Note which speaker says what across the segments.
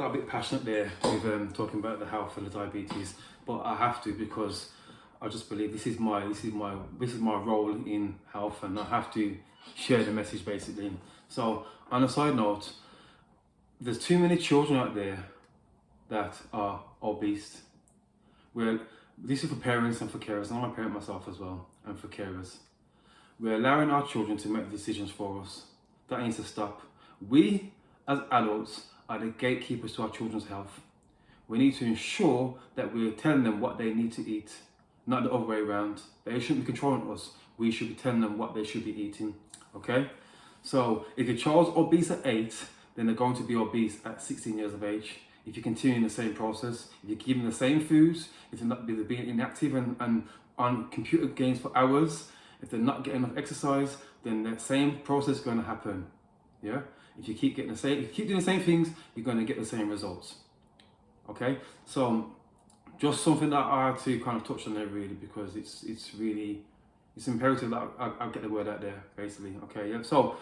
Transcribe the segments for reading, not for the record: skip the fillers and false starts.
Speaker 1: got a bit passionate there with talking about the health and the diabetes, but I have to because I just believe this is my role in health, and I have to share the message basically. So on a side note, there's too many children out there that are obese. Well, this is for parents and for carers. I'm a parent myself as well, and for carers. We're allowing our children to make decisions for us. That needs to stop. We, as adults, are the gatekeepers to our children's health. We need to ensure that we're telling them what they need to eat, not the other way around. They shouldn't be controlling us. We should be telling them what they should be eating, okay? So if your child's obese at 8, then they're going to be obese at 16 years of age. If you continue in the same process, if you give them the same foods, if they're not being inactive and on computer games for hours, if they're not getting enough exercise, then the same process is going to happen. Yeah. If you keep doing the same things, you're going to get the same results. Okay. So just something that I had to kind of touch on there really, because it's imperative that I get the word out there basically. Okay. Yeah. So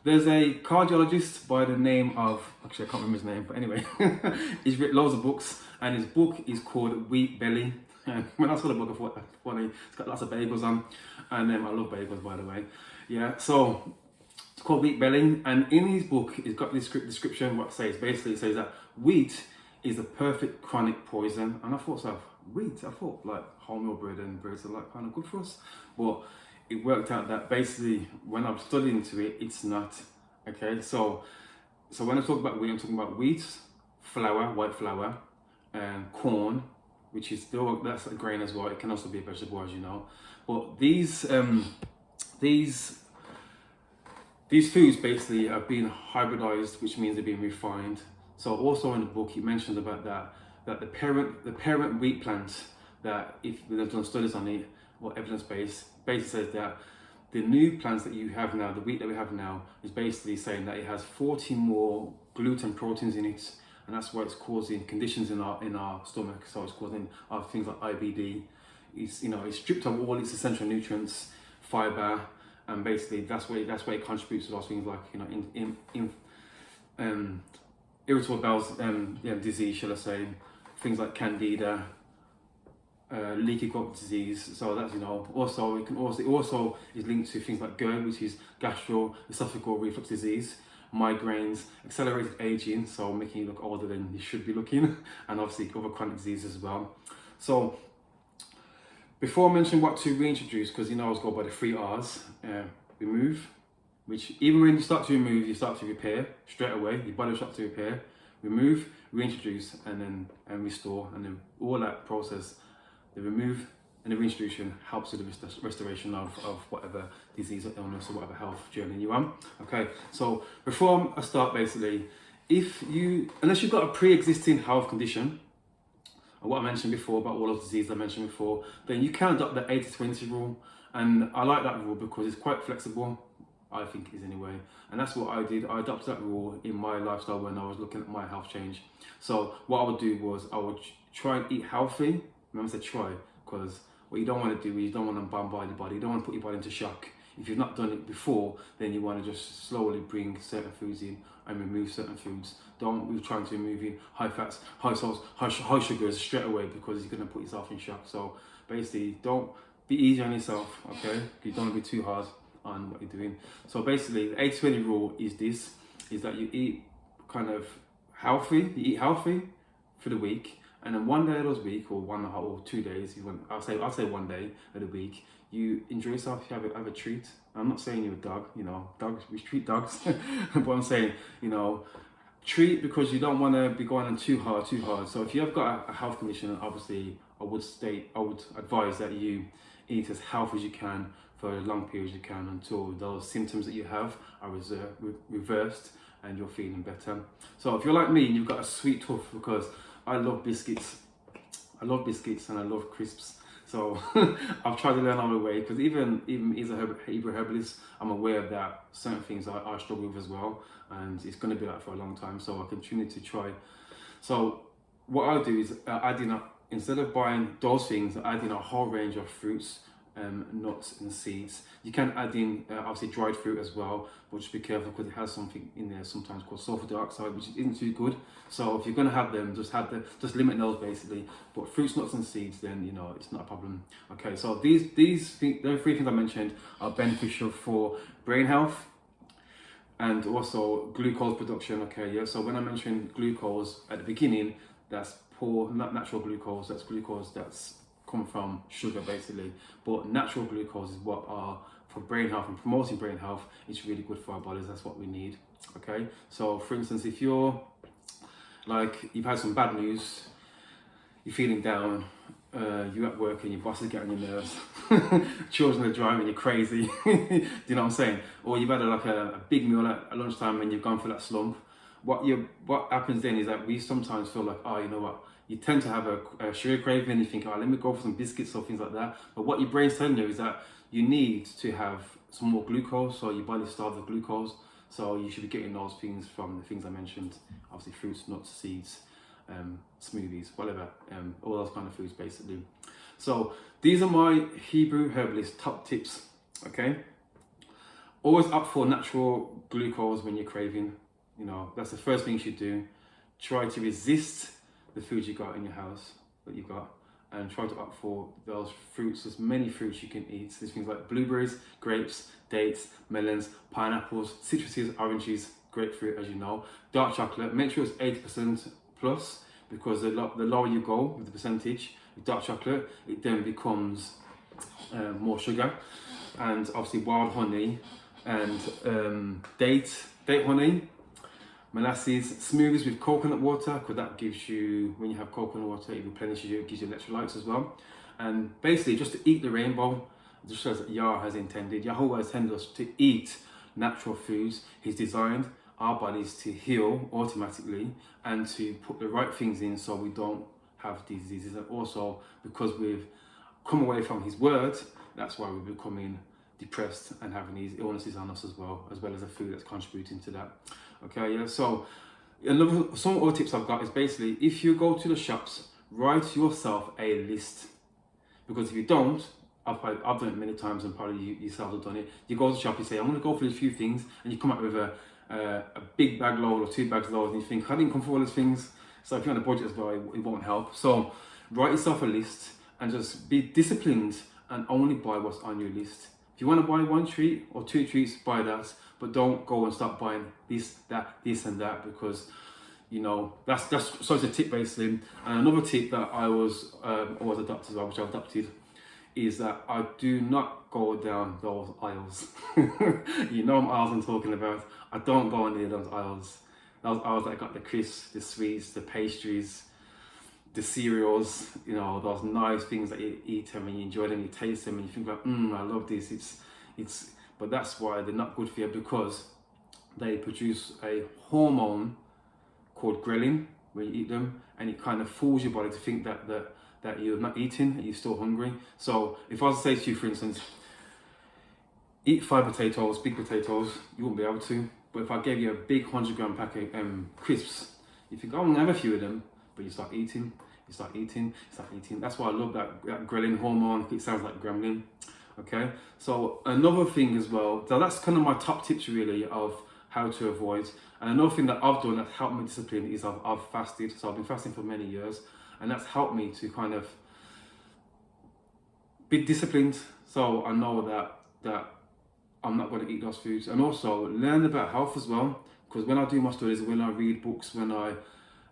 Speaker 1: there's a cardiologist by the name of, actually I can't remember his name, but anyway, he's written loads of books, and his book is called Wheat Belly. And when I saw the book, I thought that's funny. It's got lots of bagels on, and I love bagels, by the way. Yeah, so it's called Wheat Belly, and in his book, he's got this description. What it says basically, it says that wheat is the perfect chronic poison. And I thought, wheat. I thought like wholemeal bread and breads are like kind of good for us, but it worked out that basically when I've studied into it, it's not. Okay, so when I talk about wheat, I'm talking about wheat, flour, white flour, and corn, which is still, that's a grain as well. It can also be a vegetable, as you know. But these foods basically have been hybridized, which means they're being refined. So also in the book, he mentions about that the parent wheat plant, that if they've done studies on it, or evidence-based, basically says that the new plants that you have now, the wheat that we have now, is basically saying that it has 40 more gluten proteins in it, and that's why it's causing conditions in our stomach. So it's causing things like IBD. It's stripped of all its essential nutrients, fiber, and basically that's why it contributes to those things like irritable bowel disease, shall I say, things like candida, leaky gut disease. So that's it also is linked to things like GERD, which is gastroesophageal reflux disease, migraines, accelerated aging, so making you look older than you should be looking, and obviously other chronic diseases as well. So before I mention what to reintroduce, because I was going by the 3 R's, remove, which even when you start to remove, you start to repair straight away. Your body starts to repair, remove, reintroduce, and restore, and then all that process. The remove and the reintroduction helps with the restoration of whatever disease or illness or whatever health journey you're on. Okay, so before I start, basically, unless you've got a pre-existing health condition, or what I mentioned before about all those diseases I mentioned before, then you can adopt the 80-20 rule. And I like that rule because it's quite flexible, I think it is anyway. And that's what I did. I adopted that rule in my lifestyle when I was looking at my health change. So what I would do was I would try and eat healthy. Remember, I said try, because what you don't want to do is you don't want to bombard your body. You don't want to put your body into shock. If you've not done it before, then you want to just slowly bring certain foods in and remove certain foods. Don't be trying to remove in high fats, high salts, high sugars straight away, because you're going to put yourself in shock. So basically, don't be easy on yourself, okay? You don't want to be too hard on what you're doing. So basically, the 80-20 rule is that you eat kind of healthy. You eat healthy for the week. And then one day of those week, or 1 or 2 days, I'll say 1 day of the week, you enjoy yourself, you have a treat. I'm not saying you're a dog, dogs, we treat dogs, but I'm saying, treat, because you don't want to be going on too hard. So if you have got a health condition, obviously I would advise that you eat as healthy as you can for as long period as you can until those symptoms that you have are reversed and you're feeling better. So if you're like me and you've got a sweet tooth, because I love biscuits and I love crisps. So I've tried to learn on my way, because even as a Hebrew herbalist, I'm aware that certain things I struggle with as well, and it's going to be like for a long time. So I continue to try. So what I do is instead of buying those things, I add in a whole range of fruits, nuts and seeds. You can add in obviously dried fruit as well, but just be careful because it has something in there sometimes called sulfur dioxide, which isn't too good. So if you're going to have them, just limit those basically. But fruits, nuts and seeds, then you know it's not a problem. Okay, so those three things I mentioned are beneficial for brain health and also glucose production. Okay, yeah. So when I mentioned glucose at the beginning, that's poor, not natural glucose. That's glucose that's come from sugar basically, but natural glucose is what are for brain health and promoting brain health. It's really good for our bodies. That's what we need. Okay, so for instance, if you're like you've had some bad news, you're feeling down, you're at work and your boss is getting on your nerves, children are driving you crazy, do you know what I'm saying? Or you've had a big meal at lunchtime and you've gone for that slump. What happens then is that we sometimes feel like, oh, you know what, you tend to have a sugar craving and you think, oh, let me go for some biscuits or things like that. But what your brain's telling you is that you need to have some more glucose, so your body starves of glucose. So you should be getting those things from the things I mentioned, obviously fruits, nuts, seeds, smoothies, whatever, all those kind of foods basically. So these are my Hebrew Herbalist top tips, okay? Always opt for natural glucose when you're craving. You know, that's the first thing you should do. Try to resist the foods you got in your house that you've got, and try to opt for those fruits, as many fruits you can eat. There's things like blueberries, grapes, dates, melons, pineapples, citruses, oranges, grapefruit, as you know. Dark chocolate, make sure it's 80% plus, because the lower you go with the percentage with dark chocolate, it then becomes more sugar. And obviously wild honey and date honey, molasses, smoothies with coconut water, because that gives you, when you have coconut water, it replenishes you, it gives you electrolytes as well. And basically just to eat the rainbow, just as Yah has intended. Yahweh has intended us to eat natural foods. He's designed our bodies to heal automatically and to put the right things in so we don't have diseases. And also because we've come away from His word, that's why we're becoming depressed and having these illnesses on us as well as the food that's contributing to that. Okay, yeah, so some other tips I've got is basically, if you go to the shops, write yourself a list. Because if you don't, I've done it many times, and probably you yourself have done it. You go to the shop, you say, I'm going to go for these few things, and you come up with a big bag load or 2 bags load, and you think, I didn't come for all these things. So if you're on a budget as well, it won't help. So write yourself a list and just be disciplined and only buy what's on your list. If you want to buy 1 treat or 2 treats, buy that, but don't go and start buying this and that, because you know that's so it's a tip basically. And another tip that I was always adopted as well, which I adopted, is that I do not go down those aisles. You know what aisles I'm talking about. I don't go near those aisles. Those aisles that got the crisps, the sweets, the pastries, the cereals, you know, those nice things that you eat them and you enjoy them, you taste them and you think like, I love this. But that's why they're not good for you, because they produce a hormone called ghrelin when you eat them, and it kind of fools your body to think that you're not eating and you're still hungry. So if I was to say to you, for instance, eat 5 potatoes, big potatoes, you wouldn't be able to. But if I gave you a big 100-gram packet crisps, you think, oh, I'm gonna have a few of them, but you start eating. That's why I love that ghrelin hormone. It sounds like gremlin. Okay, so another thing as well, so that's kind of my top tips really of how to avoid. And another thing that I've done that helped me discipline is I've fasted. So I've been fasting for many years, and that's helped me to kind of be disciplined. So I know that I'm not going to eat those foods, and also learn about health as well. Because when I do my studies, when I read books, when I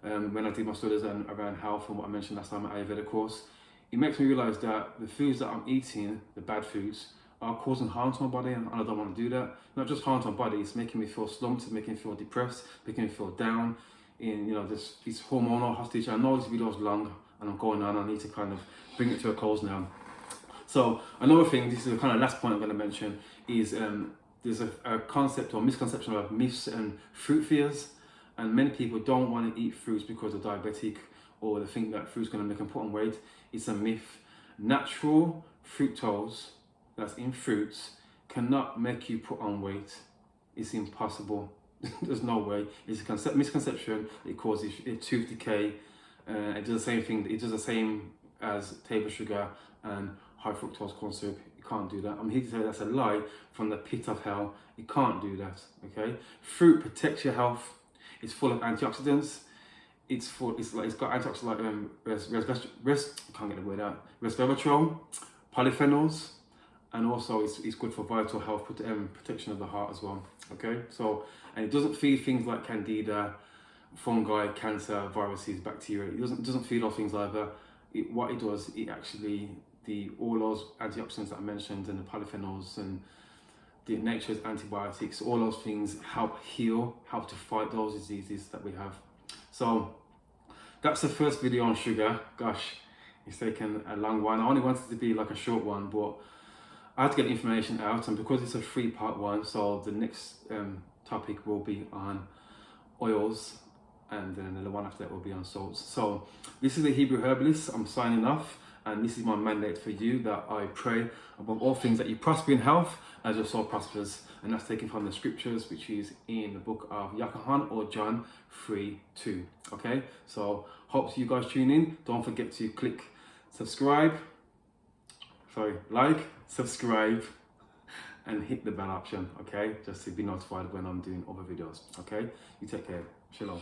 Speaker 1: do my studies around health and what I mentioned last time at Ayurveda course, it makes me realise that the foods that I'm eating, the bad foods, are causing harm to my body, and I don't want to do that. Not just harm to my body, it's making me feel slumped, it's making me feel depressed, making me feel down. In this hormonal hostage. I know this video is long and I'm going on. I need to kind of bring it to a close now. So another thing, this is the kind of last point I'm going to mention, is there's a concept or misconception of myths and fruit fears, and many people don't want to eat fruits because they're diabetic, or they think that fruit's going to make them put on weight. It's a myth. Natural fructose that's in fruits cannot make you put on weight. It's impossible. There's no way. It's a misconception. It causes tooth decay. It does the same thing. It does the same as table sugar and high fructose corn syrup. You can't do that. I'm here to say that's a lie from the pit of hell. You can't do that, okay? Fruit protects your health. It's full of antioxidants. It's got antioxidants like I can't get the word out. Resveratrol, polyphenols, and also it's good for vital health protection of the heart as well. Okay, so and it doesn't feed things like candida, fungi, cancer, viruses, bacteria. It doesn't feed off things either. What it does, it actually all those antioxidants that I mentioned and the polyphenols and the nature's antibiotics, all those things help heal, help to fight those diseases that we have. So that's the first video on sugar. Gosh, it's taken a long one. I only wanted it to be like a short one, but I had to get information out, and because it's a 3-part one, so the next topic will be on oils, and then the one after that will be on salts. So this is the Hebrew Herbalist. I'm signing off, and this is my mandate for you, that I pray above all things that you prosper in health as your soul prospers, and that's taken from the scriptures, which is in the book of Yachanan or John 3:2. Okay, so hope you guys tune in. Don't forget to click like, subscribe, and hit the bell option, okay, just to be notified when I'm doing other videos. Okay, you take care. Shalom.